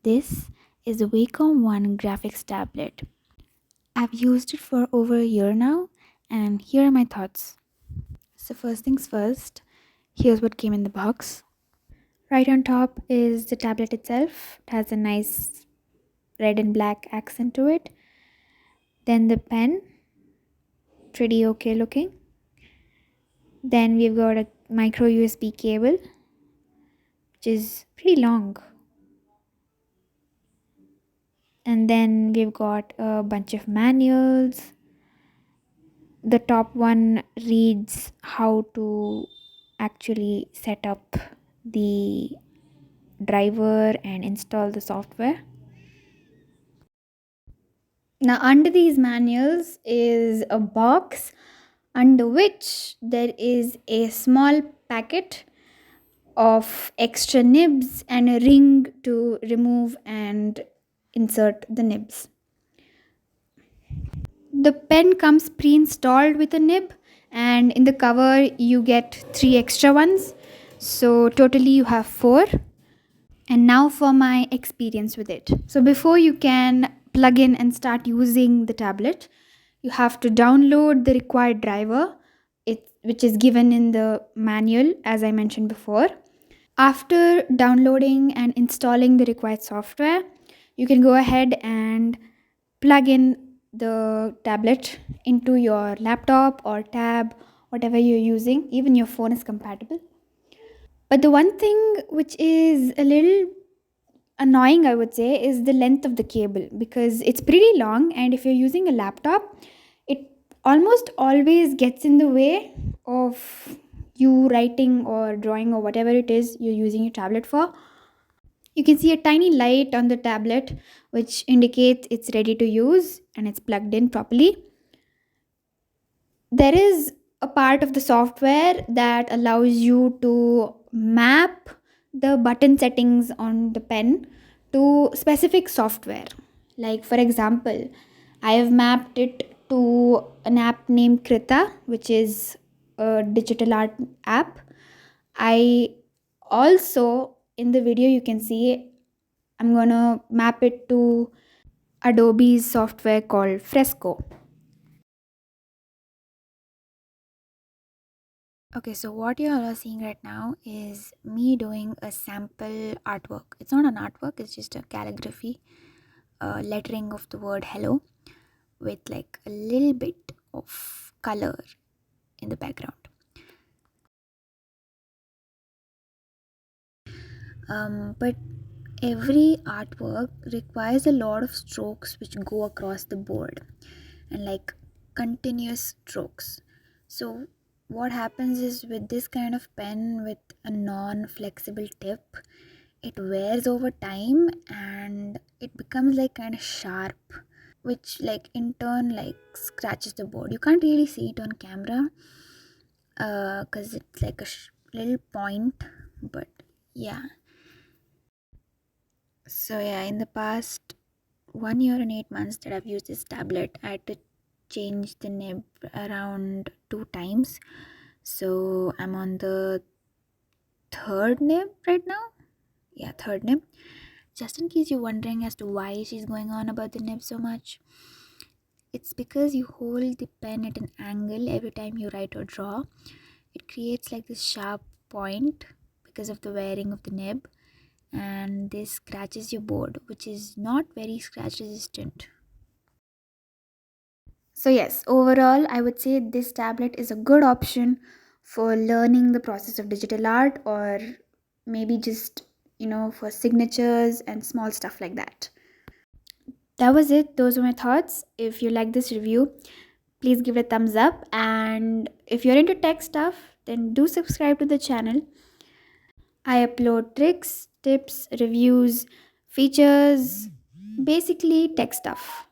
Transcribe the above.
This is the Wacom One graphics tablet. I've used it for over a year now, and here are my thoughts. So, first things first, here's what came in the box. Right on top is the tablet itself. It has a nice red and black accent to it. Then the pen, pretty okay looking. Then we've got a micro USB cable, which is pretty long. And then we've got a bunch of manuals. The top one reads how to actually set up the driver and install the software. Now, under these manuals is a box under which there is a small packet of extra nibs and a ring to remove and insert the nibs. The pen comes pre-installed with a nib, and in the cover you get 3 extra ones. So totally you have 4. And now for my experience with it. So before you can plug in and start using the tablet, you have to download the required driver, which is given in the manual as I mentioned before. After downloading and installing the required software, you can go ahead and plug in the tablet into your laptop or tab, whatever you're using. Even your phone is compatible. But the one thing which is a little annoying, I would say, is the length of the cable, because it's pretty long, and if you're using a laptop, it almost always gets in the way of you writing or drawing or whatever it is you're using your tablet for. You can see a tiny light on the tablet which indicates it's ready to use and it's plugged in properly. There is a part of the software that allows you to map the button settings on the pen to specific software. Like, for example, I have mapped it to an app named Krita, which is a digital art app. I also, in the video, you can see I'm gonna map it to Adobe's software called Fresco. Okay, so what you all are seeing right now is me doing a sample artwork. It's not an artwork, it's just a calligraphy, lettering of the word hello with like a little bit of color in the background. But every artwork requires a lot of strokes which go across the board and like continuous strokes. So what happens is, with this kind of pen with a non-flexible tip, it wears over time and it becomes like kind of sharp, which like in turn like scratches the board. You can't really see it on camera because it's like a little point, but yeah. So yeah, in the past 1 year and 8 months that I've used this tablet, I had to change the nib around 2 times. So I'm on the third nib right now. Yeah, third nib. Just in case you're wondering as to why she's going on about the nib so much, it's because you hold the pen at an angle every time you write or draw. It creates like this sharp point because of the wearing of the nib, and this scratches your board, which is not very scratch resistant. So yes, overall I would say this tablet is a good option for learning the process of digital art, or maybe just, for signatures and small stuff like that. That was it. Those were my thoughts. If you like this review, please give it a thumbs up, and if you're into tech stuff, then do subscribe to the channel. I upload tricks, tips, reviews, features, basically tech stuff.